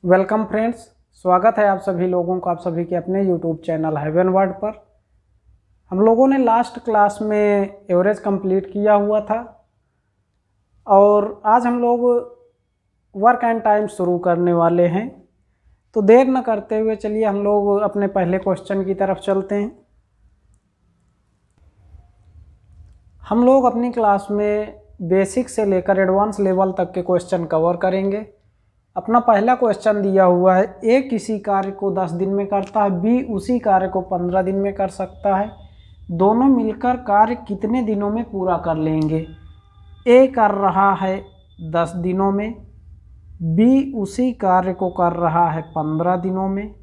Welcome friends, स्वागत है आप सभी लोगों का आप सभी के अपने यूट्यूब चैनल हेवन वर्ड पर। हम लोगों ने लास्ट क्लास में एवरेज कंप्लीट किया हुआ था और आज हम लोग वर्क एंड टाइम शुरू करने वाले हैं। तो देर न करते हुए चलिए हम लोग अपने पहले क्वेश्चन की तरफ चलते हैं। हम लोग अपनी क्लास में बेसिक से लेकर एडवांस लेवल तक के क्वेश्चन कवर करेंगे। अपना पहला क्वेश्चन दिया हुआ है, ए किसी कार्य को 10 दिन में करता है, बी उसी कार्य को 15 दिन में कर सकता है। दोनों मिलकर कार्य कितने दिनों में पूरा कर लेंगे? ए कर रहा है 10 दिनों में, बी उसी कार्य को कर रहा है 15 दिनों में।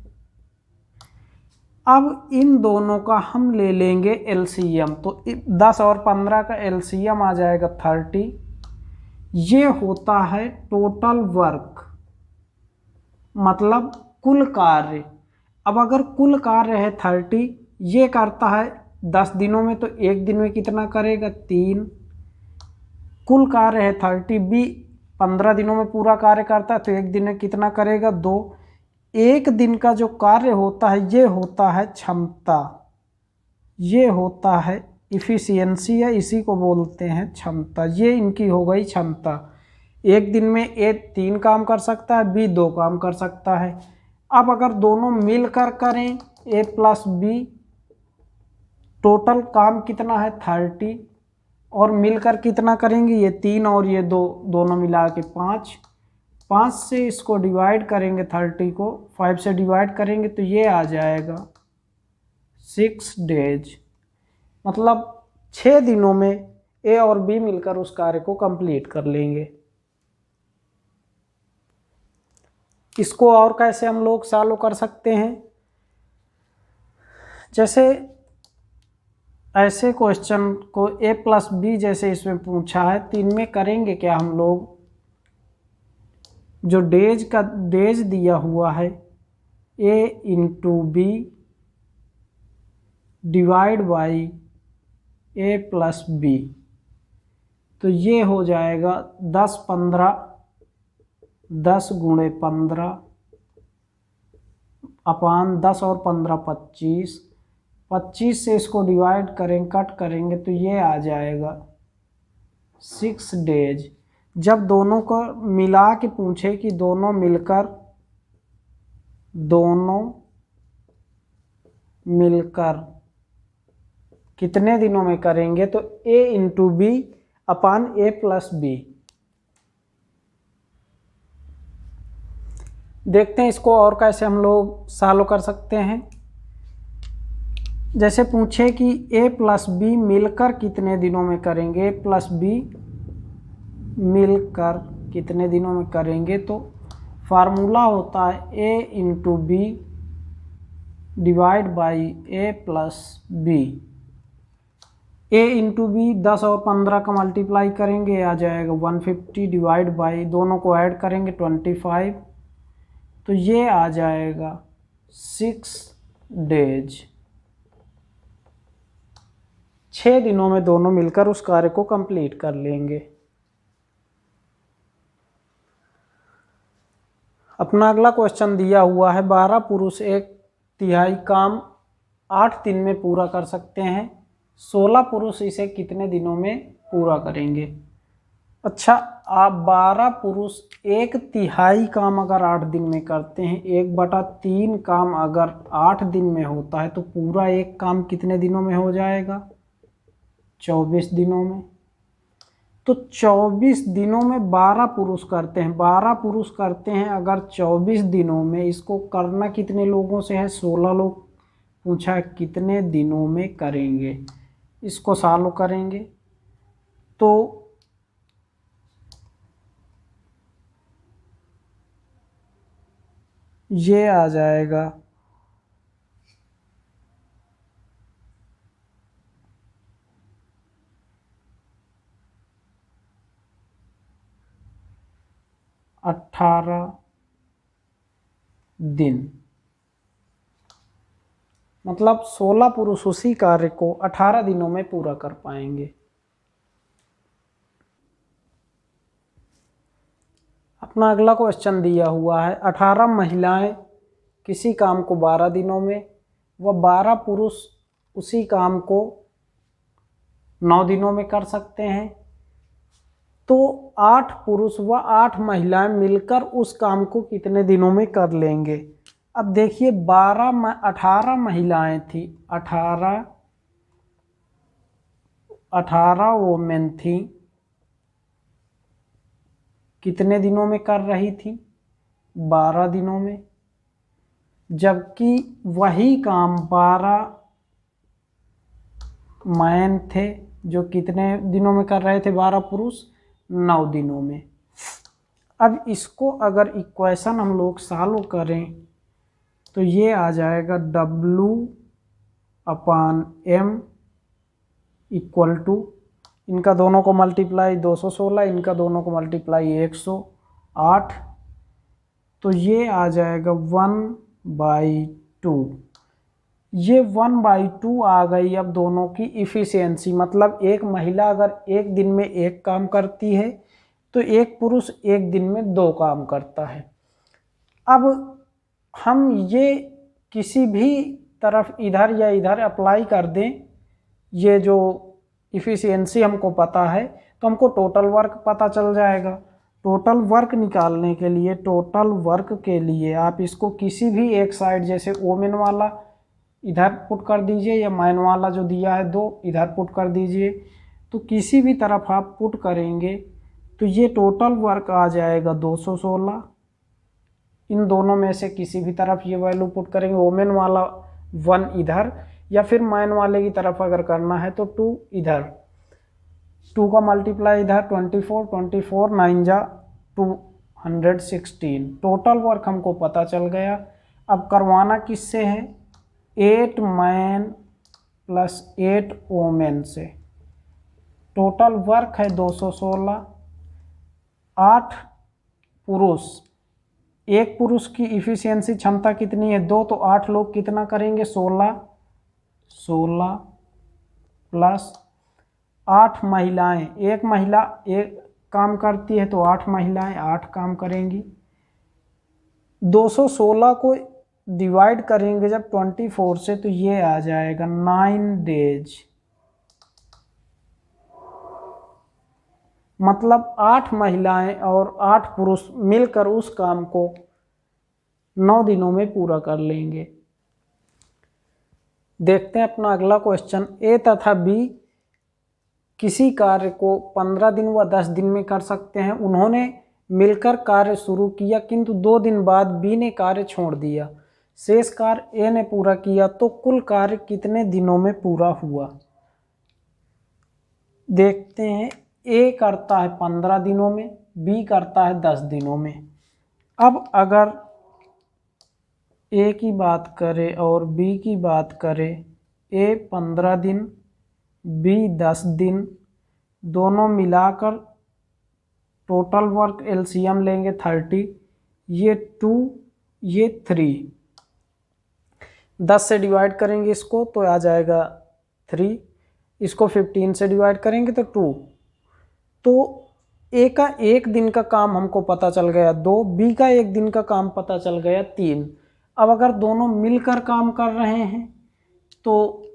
अब इन दोनों का हम ले लेंगे एलसीएम, तो 10 और 15 का एलसीएम आ जाएगा 30। ये होता है टोटल वर्क, मतलब कुल कार्य। अब अगर कुल कार्य है 30, ये करता है 10 दिनों में, तो एक दिन में कितना करेगा? 3। कुल कार्य है 30, बी 15 दिनों में पूरा कार्य करता है, तो एक दिन में कितना करेगा? 2। एक दिन का जो कार्य होता है ये होता है क्षमता, ये होता है इफिशियंसी है, इसी को बोलते हैं क्षमता। ये इनकी हो गई क्षमता। एक दिन में ए 3 काम कर सकता है, बी 2 काम कर सकता है। अब अगर दोनों मिलकर करें ए प्लस बी, टोटल काम कितना है? 30। और मिलकर कितना करेंगे? ये 3 और ये 2, दोनों मिला के 5। 5 से इसको डिवाइड करेंगे, 30 को 5 से डिवाइड करेंगे तो ये आ जाएगा 6 डेज। मतलब 6 दिनों में ए और बी मिलकर उस कार्य को कंप्लीट कर लेंगे। इसको और कैसे हम लोग सॉल्व कर सकते हैं? जैसे ऐसे क्वेश्चन को ए प्लस बी जैसे इसमें पूछा है, तो इनमें करेंगे क्या हम लोग? जो डेज दिया हुआ है A into B divide by A plus B, तो ये हो जाएगा 10 15, 10 गुणे 15 अपान 10 और 15 25। 25 से इसको डिवाइड करें, कट करेंगे तो ये आ जाएगा 6 डेज। जब दोनों को मिला के पूछे कि दोनों मिलकर कितने दिनों में करेंगे, तो ए इंटू बी अपान ए प्लस बी। देखते हैं इसको और कैसे हम लोग सॉल्व कर सकते हैं। जैसे पूछे कि ए प्लस बी मिलकर कितने दिनों में करेंगे, ए प्लस बी मिलकर कितने दिनों में करेंगे, तो फार्मूला होता है A into B divide by A plus B. A into B 10 और 15 का मल्टीप्लाई करेंगे, आ जाएगा 150 डिवाइड बाई, दोनों को ऐड करेंगे 25, तो ये आ जाएगा 6 डेज। 6 दिनों में दोनों मिलकर उस कार्य को कंप्लीट कर लेंगे। अपना अगला क्वेश्चन दिया हुआ है, 12 पुरुष 1/3 काम 8 दिन में पूरा कर सकते हैं, 16 पुरुष इसे कितने दिनों में पूरा करेंगे? अच्छा, आप 12 पुरुष 1/3 काम अगर 8 दिन में करते हैं, 1/3 काम अगर 8 दिन में होता है, तो पूरा एक काम कितने दिनों में हो जाएगा? 24 दिनों में। तो 24 दिनों में 12 पुरुष करते हैं, 12 पुरुष करते हैं अगर 24 दिनों में, इसको करना कितने लोगों से है? 16 लोग। पूछा है कितने दिनों में करेंगे। इसको सॉल्व करेंगे तो ये आ जाएगा 18 दिन। मतलब 16 पुरुष उसी कार्य को 18 दिनों में पूरा कर पाएंगे। अपना अगला क्वेश्चन दिया हुआ है 18 महिलाएं किसी काम को 12 दिनों में व 12 पुरुष उसी काम को 9 दिनों में कर सकते हैं, तो 8 पुरुष व 8 महिलाएं मिलकर उस काम को कितने दिनों में कर लेंगे। अब देखिए 18 महिलाएं थी, 18 वोमेन थी, कितने दिनों में कर रही थी, 12 दिनों में, जबकि वही काम 12 मैन थे जो कितने दिनों में कर रहे थे, 12 पुरुष 9 दिनों में। अब इसको अगर इक्वेशन हम लोग सॉल्व करें तो ये आ जाएगा W/M इक्वल टू, इनका दोनों को मल्टीप्लाई 216, इनका दोनों को मल्टीप्लाई 108, तो ये आ जाएगा 1/2। ये 1/2 आ गई अब दोनों की इफ़िशियंसी। मतलब एक महिला अगर एक दिन में एक काम करती है तो एक पुरुष एक दिन में 2 काम करता है। अब हम ये किसी भी तरफ इधर या इधर अप्लाई कर दें, ये जो इफ़िशियंसी हमको पता है तो हमको टोटल वर्क पता चल जाएगा। टोटल वर्क निकालने के लिए, टोटल वर्क के लिए आप इसको किसी भी एक साइड, जैसे वोमेन वाला इधर पुट कर दीजिए या मैन वाला जो दिया है 2 इधर पुट कर दीजिए, तो किसी भी तरफ आप पुट करेंगे तो ये टोटल वर्क आ जाएगा 216। इन दोनों में से किसी भी तरफ ये वैल्यू पुट करेंगे, वोमेन वाला 1 इधर या फिर मैन वाले की तरफ अगर करना है तो 2 इधर, 2 का मल्टीप्लाई इधर 24 9 जा 216। टोटल वर्क हमको पता चल गया। अब करवाना किससे है, 8 मैन प्लस 8 वोमेन से। टोटल वर्क है 216। 8 पुरुष, एक पुरुष की इफ़िशियंसी क्षमता कितनी है 2, तो 8 लोग कितना करेंगे 16 प्लस 8 महिलाएं, एक महिला एक काम करती है तो 8 महिलाएं 8 काम करेंगी। 216 को डिवाइड करेंगे जब 24 से तो ये आ जाएगा 9 डेज। मतलब 8 महिलाएं और 8 पुरुष मिलकर उस काम को 9 दिनों में पूरा कर लेंगे। देखते हैं अपना अगला क्वेश्चन। ए तथा बी किसी कार्य को 15 दिन व 10 दिन में कर सकते हैं। उन्होंने मिलकर कार्य शुरू किया किंतु 2 दिन बाद बी ने कार्य छोड़ दिया। शेष कार्य ए ने पूरा किया तो कुल कार्य कितने दिनों में पूरा हुआ। देखते हैं, ए करता है 15 दिनों में, बी करता है 10 दिनों में। अब अगर ए की बात करें और बी की बात करें, ए 15 दिन, बी 10 दिन, दोनों मिलाकर टोटल वर्क एलसीएम लेंगे 30, ये 2 ये 3, 10 से डिवाइड करेंगे इसको तो आ जाएगा 3, इसको 15 से डिवाइड करेंगे तो 2। तो ए का एक दिन का काम हमको पता चल गया 2, बी का एक दिन का काम पता चल गया 3। अब अगर दोनों मिलकर काम कर रहे हैं तो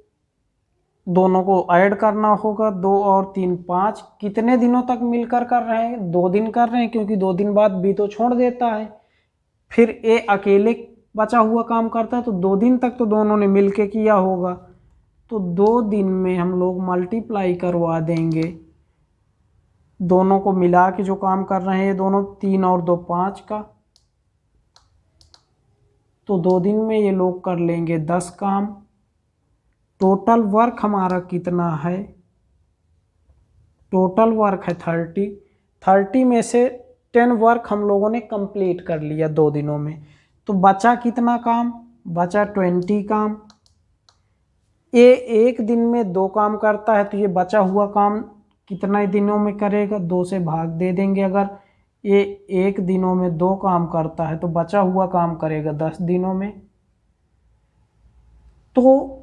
दोनों को ऐड करना होगा, 2 और 3 5। कितने दिनों तक मिलकर कर रहे हैं, 2 दिन कर रहे हैं क्योंकि 2 दिन बाद बी तो छोड़ देता है। फिर ए अकेले बचा हुआ काम करता है तो 2 दिन तक तो दोनों ने मिलके किया होगा, तो 2 दिन में हम लोग मल्टीप्लाई करवा देंगे दोनों को मिला के जो काम कर रहे हैं दोनों, 3 और 2 5 का, तो 2 दिन में ये लोग कर लेंगे 10 काम। टोटल वर्क हमारा कितना है, टोटल वर्क है 30 में से 10 वर्क हम लोगों ने कंप्लीट कर लिया 2 दिनों में, तो बचा कितना काम, बचा 20 काम। ए एक दिन में 2 काम करता है तो ये बचा हुआ काम कितना दिनों में करेगा, 2 से भाग दे देंगे। अगर ये एक दिनों में 2 काम करता है तो बचा हुआ काम करेगा 10 दिनों में। तो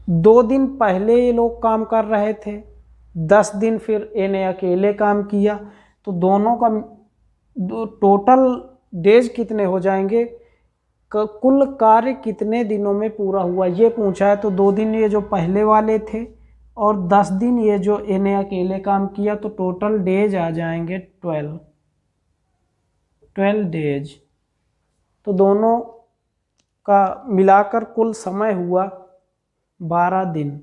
2 दिन पहले ये लोग काम कर रहे थे, 10 दिन फिर ए ने अकेले काम किया, तो दोनों का टोटल डेज कितने हो जाएंगे, कुल कार्य कितने दिनों में पूरा हुआ ये पूछा है। तो 2 दिन ये जो पहले वाले थे और 10 दिन ये जो इन्हें अकेले काम किया, तो टोटल डेज आ जाएंगे 12 डेज। तो दोनों का मिलाकर कुल समय हुआ 12 दिन।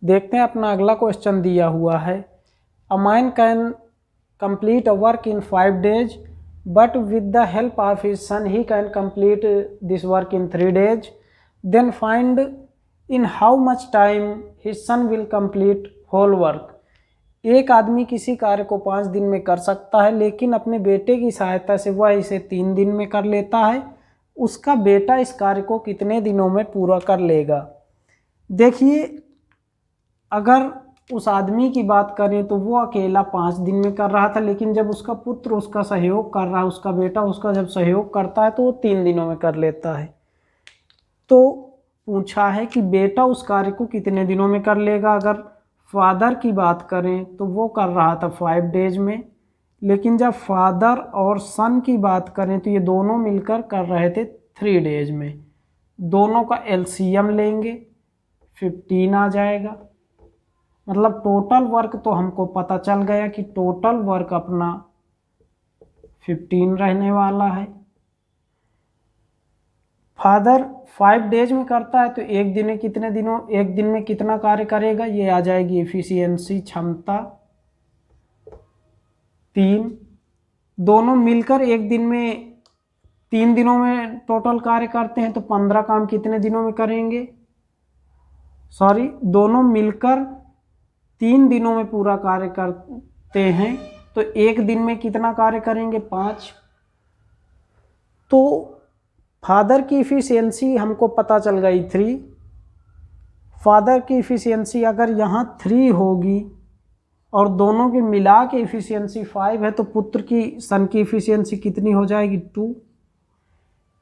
देखते हैं अपना अगला क्वेश्चन दिया हुआ है, a man can complete a work in 5 days but with the help of his son he can complete this work in 3 days. Then find in how much time his son will complete whole work. एक आदमी किसी कार्य को 5 दिन में कर सकता है, लेकिन अपने बेटे की सहायता से वह इसे 3 दिन में कर लेता है। उसका बेटा इस कार्य को कितने दिनों में पूरा कर लेगा। देखिए, अगर उस आदमी की बात करें तो वो अकेला 5 दिन में कर रहा था, लेकिन जब उसका पुत्र उसका सहयोग कर रहा है, उसका बेटा उसका जब सहयोग करता है तो वो 3 दिनों में कर लेता है। तो पूछा है कि बेटा उस कार्य को कितने दिनों में कर लेगा। अगर फादर की बात करें तो वो कर रहा था 5 days में, लेकिन जब फादर और सन की बात करें तो ये दोनों मिलकर कर रहे थे 3 days में। दोनों का एलसीएम लेंगे 15 आ जाएगा। मतलब टोटल वर्क तो हमको पता चल गया कि टोटल वर्क अपना 15 रहने वाला है। फादर 5 days में करता है तो एक दिन में कितना कार्य करेगा, ये आ जाएगी एफिशिएंसी क्षमता 3। दोनों मिलकर एक दिन में 3 दिनों में टोटल कार्य करते हैं तो 15 काम कितने दिनों में करेंगे, दोनों मिलकर 3 दिनों में पूरा कार्य करते हैं तो एक दिन में कितना कार्य करेंगे, 5। तो फादर की इफिशियंसी हमको पता चल गई 3। फादर की इफिशियंसी अगर यहाँ 3 होगी और दोनों की मिला के इफिशियंसी 5 है, तो पुत्र की सन की इफिशियंसी कितनी हो जाएगी, 2।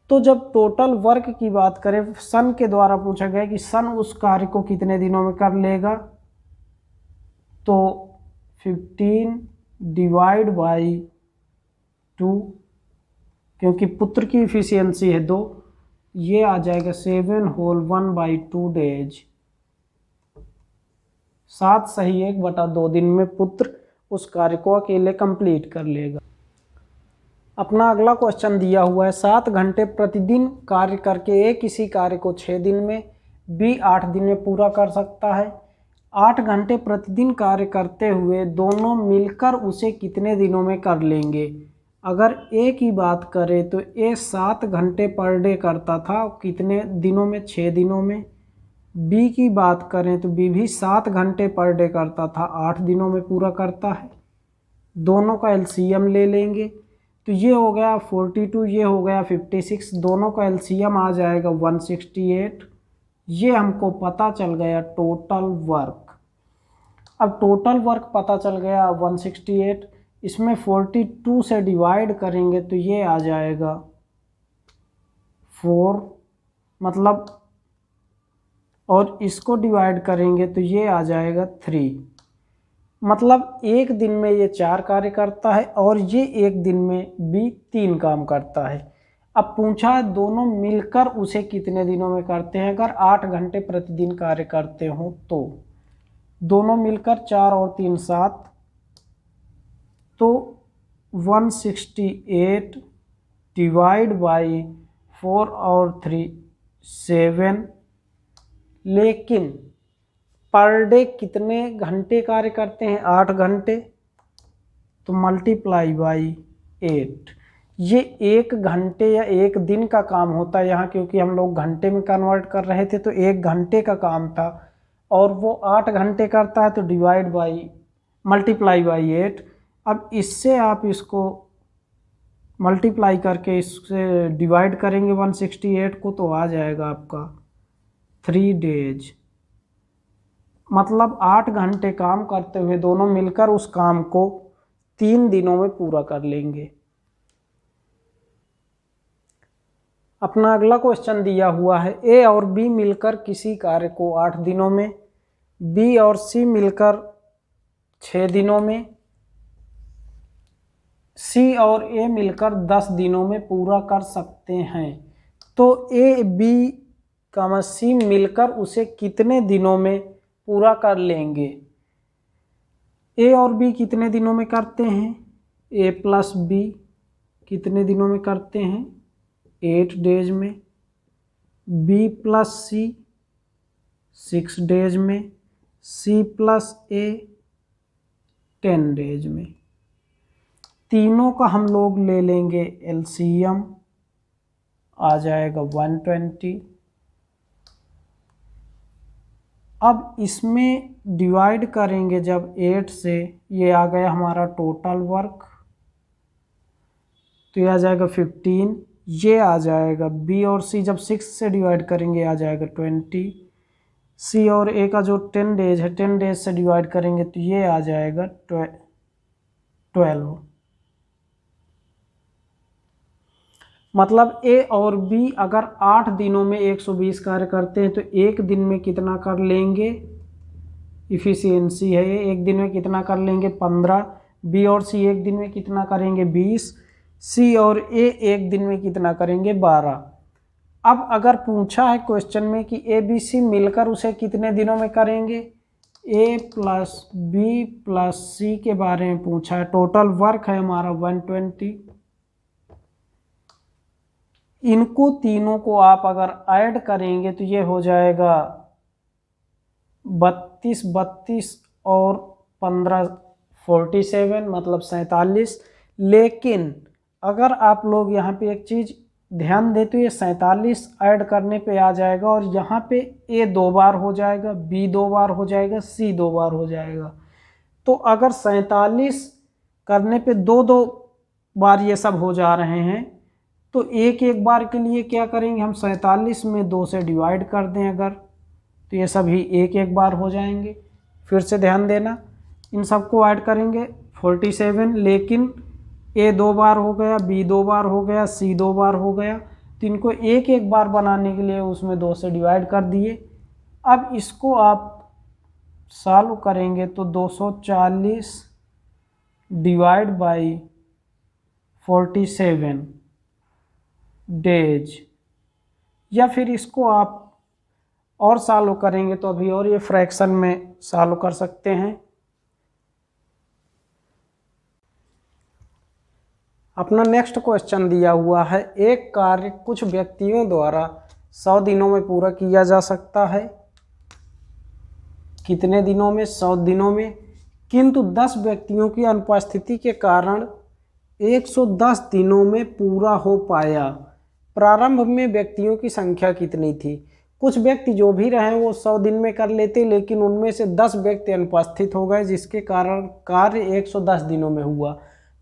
तो जब टोटल वर्क की बात करें, सन के द्वारा पूछा गया कि सन उस कार्य को कितने दिनों में कर लेगा, तो 15 डिवाइड बाई 2, क्योंकि पुत्र की इफिशियंसी है 2, ये आ जाएगा 7 होल 1/2 days। 7 सही 1/2 दिन में पुत्र उस कार्य को अकेले कंप्लीट कर लेगा। अपना अगला क्वेश्चन दिया हुआ है, 7 घंटे प्रतिदिन कार्य करके ए किसी कार्य को 6 दिन में, बी 8 दिन में पूरा कर सकता है। 8 घंटे प्रतिदिन कार्य करते हुए दोनों मिलकर उसे कितने दिनों में कर लेंगे। अगर ए की बात करें तो ए 7 घंटे पर डे करता था, कितने दिनों में, 6 दिनों में। बी की बात करें तो बी भी 7 घंटे पर डे करता था, 8 दिनों में पूरा करता है। दोनों का एलसीएम ले लेंगे तो ये हो गया 42, ये हो गया 56, दोनों का एलसीएम आ जाएगा 168। ये हमको पता चल गया टोटल वर्क। अब टोटल वर्क पता चल गया 168, इसमें 42 से डिवाइड करेंगे तो ये आ जाएगा 4, मतलब, और इसको डिवाइड करेंगे तो ये आ जाएगा 3। मतलब एक दिन में ये 4 कार्य करता है और ये एक दिन में भी 3 काम करता है। अब पूछा है दोनों मिलकर उसे कितने दिनों में करते हैं। अगर 8 घंटे प्रतिदिन कार्य करते हो तो दोनों मिलकर 4 और 3 7, तो 168 डिवाइड बाई 4 और 3 7। लेकिन पर डे कितने घंटे कार्य करते हैं, 8 घंटे, तो मल्टीप्लाई बाई 8। ये 1 घंटे या 1 दिन का काम होता है यहाँ, क्योंकि हम लोग घंटे में कन्वर्ट कर रहे थे तो 1 घंटे का काम था और वो 8 घंटे करता है, तो डिवाइड बाई मल्टीप्लाई बाई 8। अब इससे आप इसको मल्टीप्लाई करके इससे डिवाइड करेंगे 168 को, तो आ जाएगा आपका 3 डेज। मतलब 8 घंटे काम करते हुए दोनों मिलकर उस काम को 3 दिनों में पूरा कर लेंगे। अपना अगला क्वेश्चन दिया हुआ है, ए और बी मिलकर किसी कार्य को 8 दिनों में, बी और सी मिलकर 6 दिनों में, सी और ए मिलकर 10 दिनों में पूरा कर सकते हैं, तो ए बी कामा सी मिलकर उसे कितने दिनों में पूरा कर लेंगे। ए और बी कितने दिनों में करते हैं, ए प्लस बी कितने दिनों में करते हैं, 8 डेज में, बी प्लस सी 6 डेज में, सी प्लस ए 10 डेज में। तीनों का हम लोग ले लेंगे एलसीएम, आ जाएगा 120। अब इसमें डिवाइड करेंगे जब 8 से, ये आ गया हमारा टोटल वर्क, तो ये आ जाएगा 15, ये आ जाएगा बी और सी जब 6 से डिवाइड करेंगे आ जाएगा 20, सी और ए का जो 10 डेज है 10 डेज से डिवाइड करेंगे तो ये आ जाएगा 12। मतलब ए और बी अगर 8 दिनों में 120 कार्य करते हैं तो एक दिन में कितना कर लेंगे, इफ़िशियंसी है ये, एक दिन में कितना कर लेंगे 15, बी और सी एक दिन में कितना करेंगे 20, सी और ए एक दिन में कितना करेंगे 12। अब अगर पूछा है क्वेश्चन में कि ए बी सी मिलकर उसे कितने दिनों में करेंगे, ए प्लस बी प्लस सी के बारे में पूछा है, टोटल वर्क है हमारा 120। इनको तीनों को आप अगर ऐड करेंगे तो ये हो जाएगा 32 और 15 47 मतलब 47। लेकिन अगर आप लोग यहाँ पे एक चीज़ ध्यान दे तो ये 47 ऐड करने पे आ जाएगा और यहाँ पे ए 2 बार हो जाएगा, बी 2 बार हो जाएगा, सी 2 बार हो जाएगा। तो अगर 47 करने पे 2 बार ये सब हो जा रहे हैं तो एक बार के लिए क्या करेंगे हम, 47 में 2 से डिवाइड कर दें अगर, तो ये सभी एक बार हो जाएंगे। फिर से ध्यान देना, इन सबको ऐड करेंगे 47, लेकिन ए 2 बार हो गया, बी 2 बार हो गया, सी 2 बार हो गया, तो इनको एक बार बनाने के लिए उसमें 2 से डिवाइड कर दिए। अब इसको आप सॉल्व करेंगे तो 240 डिवाइड बाई 47 डेज, या फिर इसको आप और सॉल्व करेंगे तो अभी और ये फ्रैक्शन में सॉल्व कर सकते हैं। अपना नेक्स्ट क्वेश्चन दिया हुआ है, एक कार्य कुछ व्यक्तियों द्वारा 100 दिनों में पूरा किया जा सकता है, कितने दिनों में, 100 दिनों में, किंतु 10 व्यक्तियों की अनुपस्थिति के कारण 110 दिनों में पूरा हो पाया। प्रारंभ में व्यक्तियों की संख्या कितनी थी। कुछ व्यक्ति जो भी रहे वो 100 दिन में कर लेते, लेकिन उनमें से 10 व्यक्ति अनुपस्थित हो गए जिसके कारण कार्य 110 दिनों में हुआ।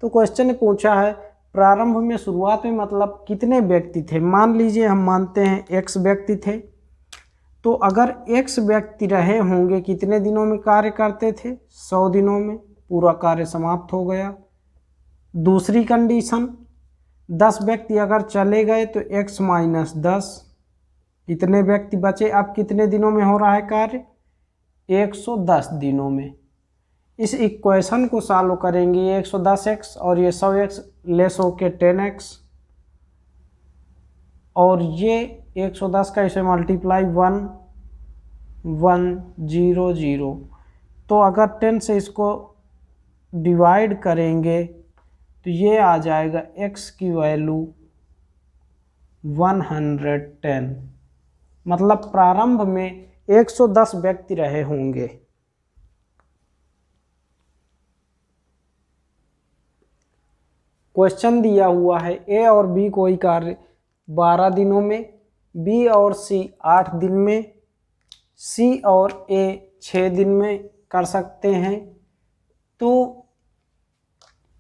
तो क्वेश्चन ने पूछा है प्रारंभ में, शुरुआत में मतलब कितने व्यक्ति थे। मान लीजिए हम मानते हैं x व्यक्ति थे, तो अगर x व्यक्ति रहे होंगे कितने दिनों में कार्य करते थे, 100 दिनों में पूरा कार्य समाप्त हो गया। दूसरी कंडीशन, 10 व्यक्ति अगर चले गए तो x माइनस 10, इतने व्यक्ति बचे। अब कितने दिनों में हो रहा है कार्य, 110 दिनों में। इस इक्वेशन को सॉल्व करेंगे, ये 110x और ये 100x लेस होके 10x, और ये 110 का इसे मल्टीप्लाई 1100। तो अगर 10 से इसको डिवाइड करेंगे तो ये आ जाएगा x की वैल्यू 110, मतलब प्रारंभ में 110 व्यक्ति रहे होंगे। क्वेश्चन दिया हुआ है ए और बी कोई कार्य 12 दिनों में, बी और सी 8 दिन में, सी और ए 6 दिन में कर सकते हैं, तो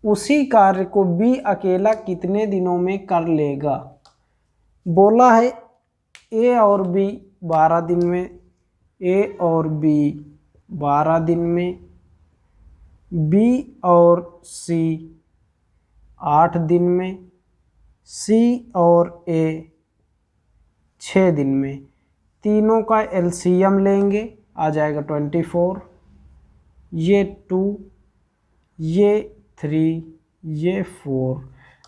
उसी कार्य को बी अकेला कितने दिनों में कर लेगा। बोला है ए और बी 12 दिन में, ए और बी 12 दिन में, बी और सी 8 दिन में, सी और ए 6 दिन में। तीनों का एलसीएम लेंगे, आ जाएगा 24, ये 2, ये 3, ये 4,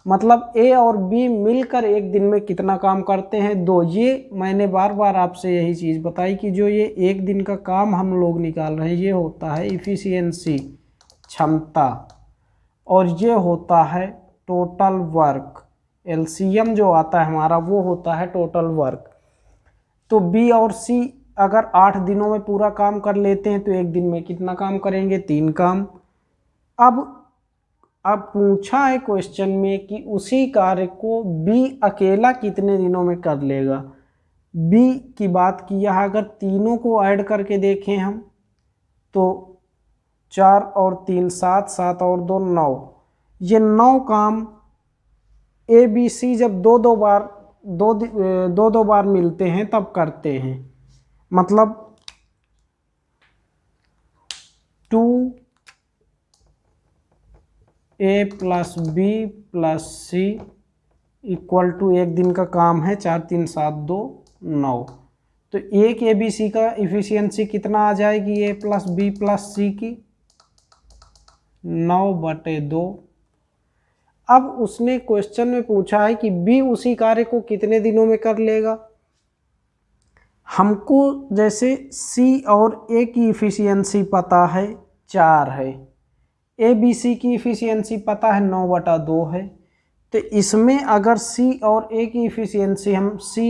मतलब ए और बी मिलकर एक दिन में कितना काम करते हैं 2। ये मैंने बार बार आपसे यही चीज़ बताई कि जो ये एक दिन का काम हम लोग निकाल रहे हैं ये होता है इफ़िशियंसी, क्षमता, और ये होता है टोटल वर्क। एलसीएम जो आता है हमारा वो होता है टोटल वर्क। तो बी और सी अगर 8 दिनों में पूरा काम कर लेते हैं तो एक दिन में कितना काम करेंगे 3 काम। अब पूछा है क्वेश्चन में कि उसी कार्य को बी अकेला कितने दिनों में कर लेगा। बी की बात किया है, अगर तीनों को ऐड करके देखें हम तो 4 और 3 7, 7 और 2 9, ये 9 काम ए बी सी जब दो बार मिलते हैं तब करते हैं। मतलब 2A + B + C = एक दिन का काम है 4 3 7 2 9। तो एक ए बी सी का इफ़िशियंसी कितना आ जाएगी A + B + C की 9/2। अब उसने क्वेश्चन में पूछा है कि बी उसी कार्य को कितने दिनों में कर लेगा। हमको जैसे सी और ए की इफ़िशियंसी पता है 4 है, ए बी सी की इफ़िशियंसी पता है 9/2 है। तो इसमें अगर सी और ए की इफ़िशियंसी हम सी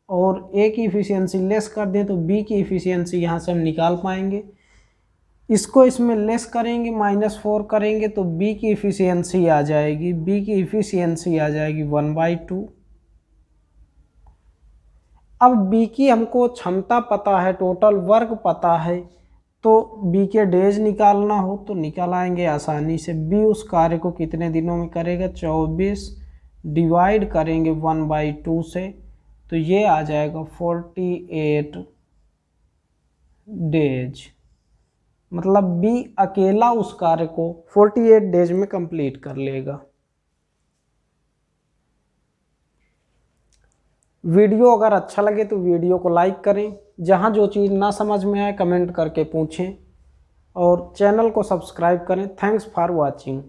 और ए की इफ़िशियंसी लेस कर दें तो बी की इफ़िशियंसी यहाँ से हम निकाल पाएंगे। इसको इसमें लेस करेंगे -4 करेंगे तो बी की इफ़िशियंसी आ जाएगी 1/2। अब बी की हमको क्षमता पता है, टोटल वर्क पता है, तो बी के डेज निकालना हो तो निकाल आएंगे आसानी से। बी उस कार्य को कितने दिनों में करेगा 24, डिवाइड करेंगे 1/2 से तो ये आ जाएगा 48 डेज। मतलब बी अकेला उस कार्य को 48 डेज में कंप्लीट कर लेगा। वीडियो अगर अच्छा लगे तो वीडियो को लाइक करें, जहां जो चीज़ ना समझ में आए कमेंट करके पूछें और चैनल को सब्सक्राइब करें। Thanks for watching.